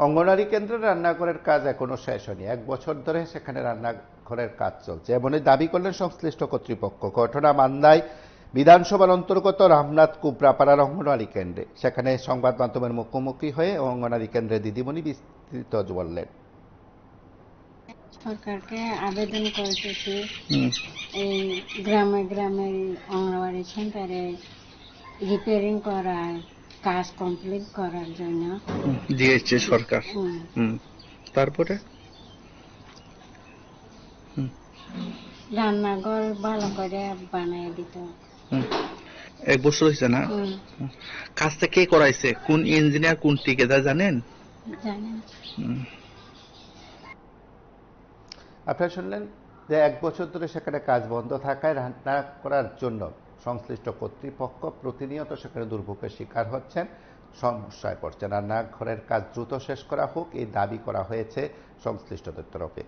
অঙ্গনারী কেন্দ্রে রান্নাঘরের কাজ এখনো শেষ হয়নি। 1 বছর ধরে সেখানে রান্নাঘরের কাজ চলছে, এমনই দাবি করলেন সংশ্লিষ্ট কর্তৃপক্ষ। ঘটনা মান্দায় বিধানসভার অন্তর্গত রামনাথ কুবরাপাড়ার অঙ্গনারী কেন্দ্রে। সেখানে সংবাদ মাধ্যমের মুখোমুখি হয়ে অঙ্গনারী কেন্দ্রের দিদিমণি বিস্তৃত বললেন। সরকারকে আবেদন করতেছি এই গ্রামে গ্রামে অঙ্গনওয়াড়ি সেন্টারে রিপেয়ারিং করার কাজ কমপ্লিট করার জন্য দিয়েছে সরকার। তারপরে রান্নাঘর ভালো করে বানিয়ে দিত। 1 বছর হয়েছে না? কাজটা কে করাইছে? কোন ইঞ্জিনিয়ার, কোন ঠিকাদার জানেন? জানেন আপনারা শুনলেন যে 1 বছর ধরে সেখানে কাজ বন্ধ থাকায় রান্না করার জন্য সংশ্লিষ্ট কর্তৃপক্ষ প্রতিনিয়ত সেখানে দুর্ভোগের শিকার হচ্ছেন, সমস্যায় পড়ছেন। রান্নাঘরের কাজ দ্রুত শেষ করা হোক এই দাবি করা হয়েছে সংশ্লিষ্টদের তরফে।